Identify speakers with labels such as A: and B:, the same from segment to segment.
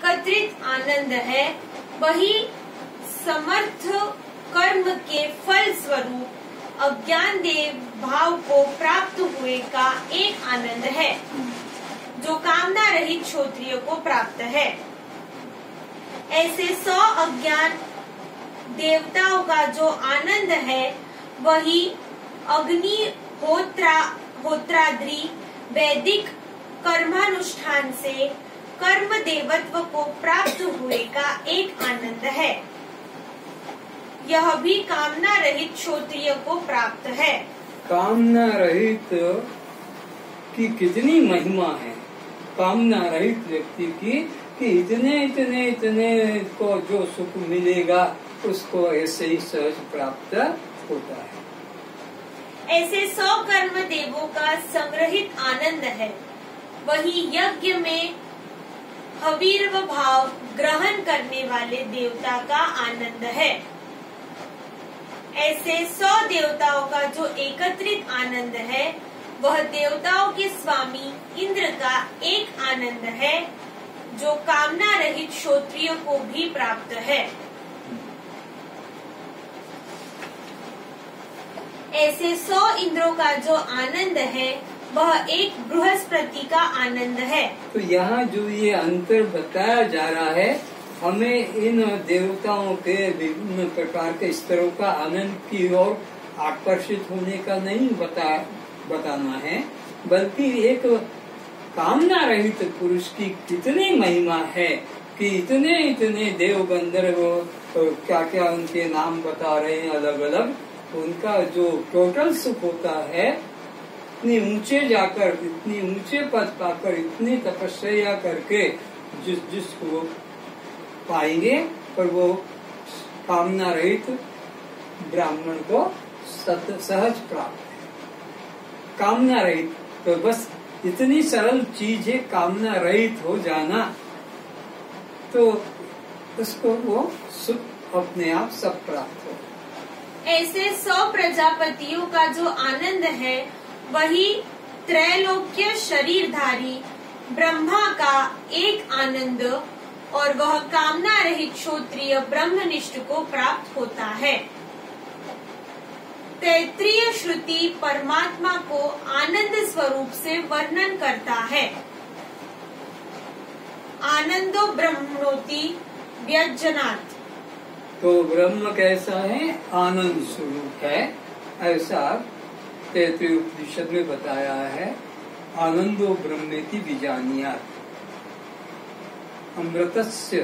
A: एकत्रित आनंद है, वही समर्थ कर्म के फल स्वरूप अज्ञान देव भाव को प्राप्त हुए का एक आनंद है, जो कामना रहित क्षत्रिय को प्राप्त है। ऐसे 100 अज्ञान देवताओं का जो आनंद है, वही अग्नि होत्राद्रि वैदिक कर्मानुष्ठान से कर्म देवत्व को प्राप्त हुए का एक आनंद है। यह भी कामना रहित क्षत्रिय को प्राप्त है।
B: कामना रहित की कितनी महिमा है, कामना रहित व्यक्ति की, कि इतने इतने इतने को जो सुख मिलेगा उसको ऐसे ही सहज प्राप्त होता है।
A: ऐसे 100 कर्म देवों का संग्रहित आनंद है, वही यज्ञ में हवीर्व भाव ग्रहण करने वाले देवता का आनंद है। ऐसे 100 देवताओं का जो एकत्रित आनंद है, वह देवताओं के स्वामी इंद्र का एक आनंद है, जो कामना रहित क्षत्रिय को भी प्राप्त है। ऐसे 100 इंद्रों का जो आनंद है, वह एक बृहस्पति का आनंद है।
B: तो यहाँ जो ये अंतर बताया जा रहा है, हमें इन देवताओं के विभिन्न प्रकार के स्तरों का आनंद की ओर आकर्षित होने का नहीं बताना है, बल्कि एक कामना रहित पुरुष की कितनी महिमा है कि इतने इतने देव गंधर्व क्या क्या उनके नाम बता रहे हैं अलग अलग, उनका जो टोटल सुख होता है, इतनी ऊंचे जाकर, इतनी ऊंचे पद पाकर, इतनी तपस्या करके जिसको पाएंगे, पर वो कामना रहित ब्राह्मण को सहज प्राप्त है। कामना रहित, तो बस इतनी सरल चीज है कामना रहित हो जाना, तो उसको वो सुख अपने आप सब प्राप्त हो।
A: ऐसे 100 प्रजापतियों का जो आनंद है, वही त्रैलोक्य शरीरधारी ब्रह्मा का एक आनंद, और वह कामना रहित क्षत्रिय ब्रह्मनिष्ठ को प्राप्त होता है। तैत्रीय श्रुति परमात्मा को आनंद स्वरूप से वर्णन करता है। आनंदो ब्रह्मणोति व्यज्जनात्।
B: तो ब्रह्म कैसा है? आनंद स्वरूप है, ऐसा तैत्रीय उपनिषद में बताया है। आनंदो ब्रह्मेति विजानीयात्। अमृतस्य,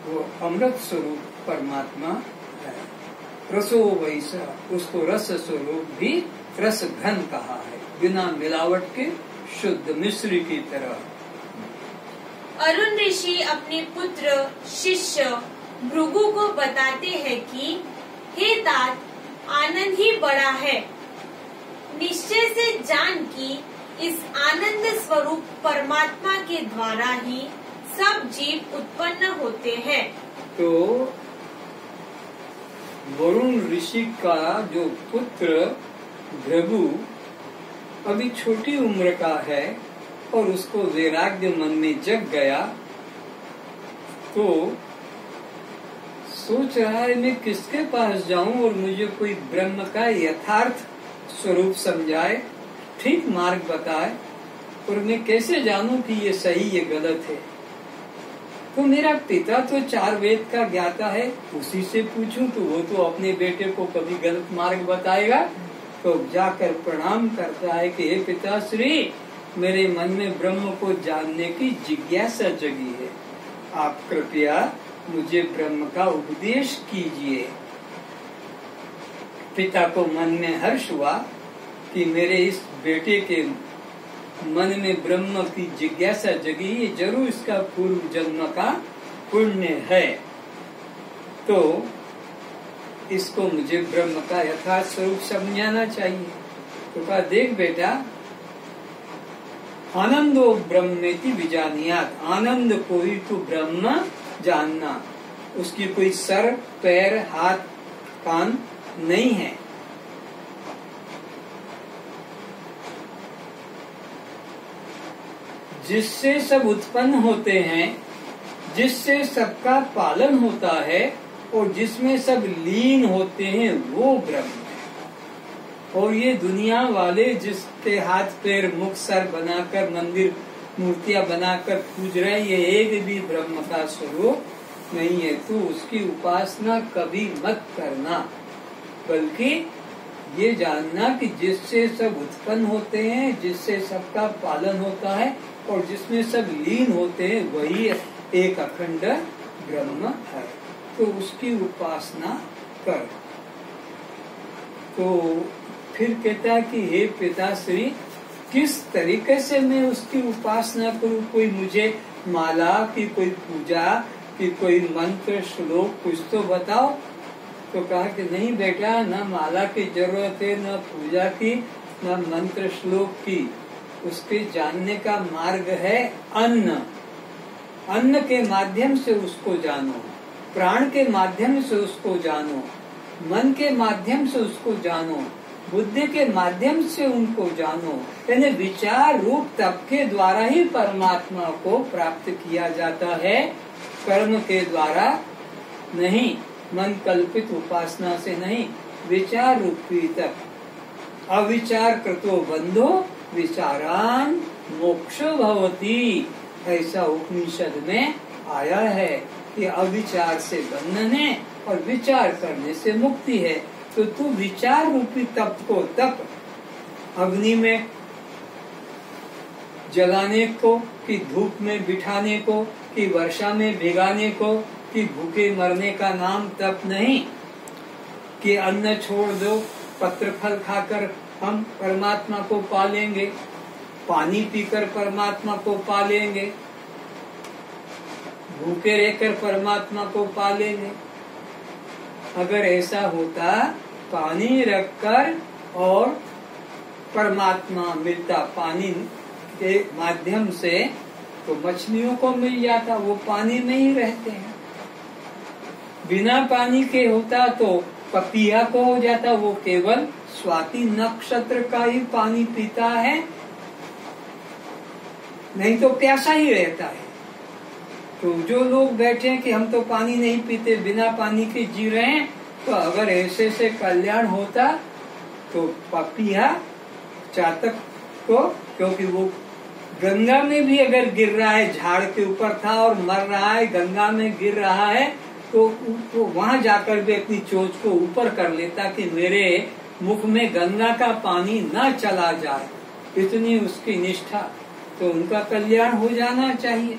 B: वो अमृत स्वरूप परमात्मा है। रसो वैसा, उसको रस स्वरूप भी रस घन कहा है, बिना मिलावट के शुद्ध मिश्री की तरह।
A: अरुण ऋषि अपने पुत्र शिष्य भृगु को बताते हैं कि हे तात, आनंद ही बड़ा है। निश्चय से जान कि इस आनंद स्वरूप परमात्मा के द्वारा ही सब जीव उत्पन्न होते हैं।
B: तो वरुण ऋषि का जो पुत्र भृगु अभी छोटी उम्र का है और उसको वैराग्य मन में जग गया, तो सोच रहा है मैं किसके पास जाऊं और मुझे कोई ब्रह्म का यथार्थ स्वरूप समझाए, ठीक मार्ग बताए, और मैं कैसे जानूं कि ये सही ये गलत है। तो मेरा पिता तो 4 वेद का ज्ञाता है, उसी से पूछूं तो वो तो अपने बेटे को कभी गलत मार्ग बताएगा। तो जाकर प्रणाम करता है कि हे पिताश्री, मेरे मन में ब्रह्म को जानने की जिज्ञासा जगी है, आप कृपया मुझे ब्रह्म का उपदेश कीजिए। पिता को मन में हर्ष हुआ कि मेरे इस बेटे के मन में ब्रह्म की जिज्ञासा जगी, ये जरूर इसका पूर्व जन्म का पुण्य है, तो इसको मुझे ब्रह्म का यथार्थ स्वरूप समझाना चाहिए। तो कहा, देख बेटा, आनंदो ब्रह्मेति विजानीयात्। आनंद कोई तो ब्रह्म जानना, उसकी कोई सर पैर हाथ कान नहीं है। जिससे सब उत्पन्न होते हैं जिससे सबका पालन होता है और जिसमें सब लीन होते हैं वो ब्रह्म है। और ये दुनिया वाले जिसके हाथ पैर मुख सर बनाकर मंदिर मूर्तियां बनाकर पूज रहे हैं, ये एक भी ब्रह्म का स्वरूप नहीं है। तो उसकी उपासना कभी मत करना, बल्कि ये जानना कि जिससे सब उत्पन्न होते हैं, जिससे सबका पालन होता है और जिसमें सब लीन होते हैं, वही एक अखंड ब्रह्म है। तो उसकी उपासना कर। तो फिर कहता है कि हे पिताश्री, किस तरीके से मैं उसकी उपासना करूं? कोई मुझे माला की, कोई पूजा की, कोई मंत्र श्लोक कुछ तो बताओ। तो कहा कि नहीं बेटा, न माला की जरूरत है, न पूजा की, न मंत्र श्लोक की। उसके जानने का मार्ग है अन्न। अन्न के माध्यम से उसको जानो, प्राण के माध्यम से उसको जानो, मन के माध्यम से उसको जानो, बुद्धि के माध्यम से उनको जानो। यानी विचार रूप तप के द्वारा ही परमात्मा को प्राप्त किया जाता है, कर्म के द्वारा नहीं, मन कल्पित उपासना से नहीं। विचार रूपी तप। अविचार कृतो बंधो विचारान मोक्ष भवति, ऐसा उपनिषद में आया है कि अविचार से बंधन है और विचार करने से मुक्ति है। तो तू विचार रूपी तप को तप, अग्नि में जलाने को, कि धूप में बिठाने को, कि वर्षा में भिगाने को, कि भूखे मरने का नाम तप नहीं। कि अन्न छोड़ दो, पत्र फल खाकर हम परमात्मा को पालेंगे, पानी पीकर परमात्मा को पालेंगे, भूखे रहकर परमात्मा को पालेंगे। अगर ऐसा होता, पानी रखकर और परमात्मा मिलता पानी के माध्यम से, तो मछलियों को मिल जाता, वो पानी में ही रहते हैं। बिना पानी के होता तो पपीहा को हो जाता, वो केवल स्वाति नक्षत्र का ही पानी पीता है, नहीं तो प्यासा ही रहता है। तो जो लोग बैठे हैं कि हम तो पानी नहीं पीते, बिना पानी के जी रहे हैं, तो अगर ऐसे से कल्याण होता तो पपीहा चातक को, क्योंकि वो गंगा में भी अगर गिर रहा है, झाड़ के ऊपर था और मर रहा है, गंगा में गिर रहा है, तो वहां जाकर भी अपनी चोंच को ऊपर कर लेता कि मेरे मुख में गंगा का पानी न चला जाए। इतनी उसकी निष्ठा। तो उनका कल्याण हो जाना चाहिए।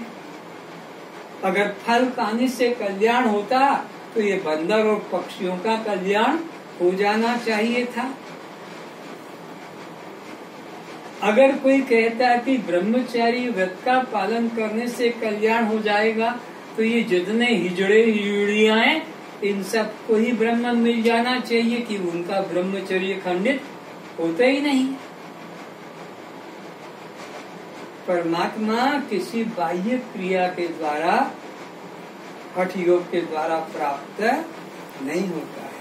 B: अगर फल खाने से कल्याण होता तो ये बंदर और पक्षियों का कल्याण हो जाना चाहिए था। अगर कोई कहता है कि ब्रह्मचारी व्रत का पालन करने से कल्याण हो जाएगा, तो ये जितने हिजड़े हिजड़ियां हैं, इन सबको ही ब्रह्म मिल जाना चाहिए कि उनका ब्रह्मचर्य खंडित होता ही नहीं। परमात्मा किसी बाह्य क्रिया के द्वारा, हठ योग के द्वारा प्राप्त नहीं होता है।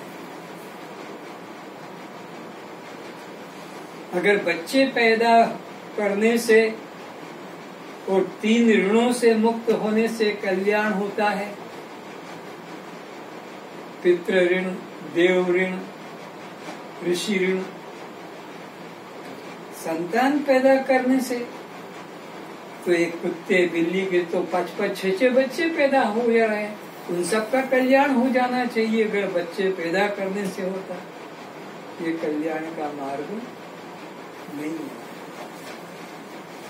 B: अगर बच्चे पैदा करने से और 3 ऋणों से मुक्त होने से कल्याण होता है, पितृ ऋण, देव ऋण, ऋषि ऋण, संतान पैदा करने से, तो एक कुत्ते बिल्ली के तो 5-5, 6-6 बच्चे पैदा हो जा रहे हैं, उन सबका कल्याण हो जाना चाहिए अगर बच्चे पैदा करने से होता। ये कल्याण का मार्ग नहीं है।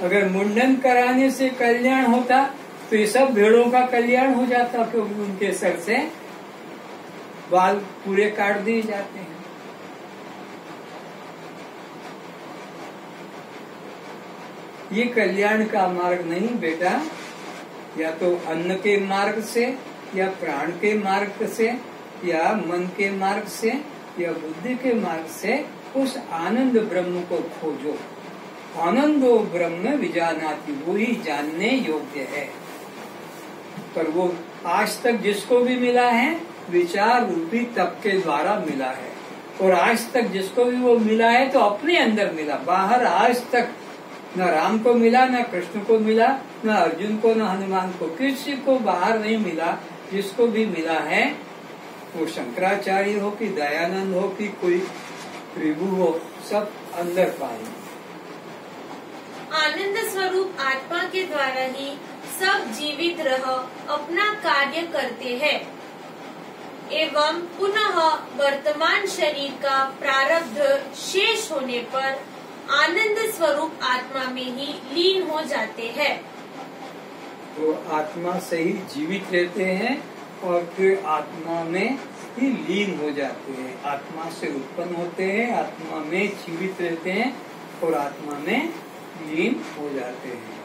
B: अगर मुंडन कराने से कल्याण होता तो ये सब भेड़ों का कल्याण हो जाता, क्योंकि उनके सर से बाल पूरे काट दिए जाते हैं। ये कल्याण का मार्ग नहीं बेटा। या तो अन्न के मार्ग से, या प्राण के मार्ग से, या मन के मार्ग से, या बुद्धि के मार्ग से उस आनंद ब्रह्म को खोजो। आनंदो ब्रह्म विजानाति, वो ही जानने योग्य है। पर वो आज तक जिसको भी मिला है, विचार रूपी तप के द्वारा मिला है। और आज तक जिसको भी वो मिला है तो अपने अंदर मिला, बाहर आज तक न राम को मिला, न कृष्ण को मिला, न अर्जुन को, न हनुमान को, किसी को बाहर नहीं मिला। जिसको भी मिला है वो शंकराचार्य हो कि दयानंद हो कि कोई प्रभु हो, सब अंदर पाए।
A: आनंद स्वरूप आत्मा के द्वारा ही सब जीवित रह अपना कार्य करते हैं एवं पुनः वर्तमान शरीर का प्रारब्ध शेष होने पर आनंद स्वरूप आत्मा में ही लीन हो जाते हैं।
B: तो आत्मा से ही जीवित रहते हैं और फिर आत्मा में ही लीन हो जाते हैं। आत्मा से उत्पन्न होते हैं, आत्मा में जीवित रहते हैं और आत्मा में लीन हो जाते हैं।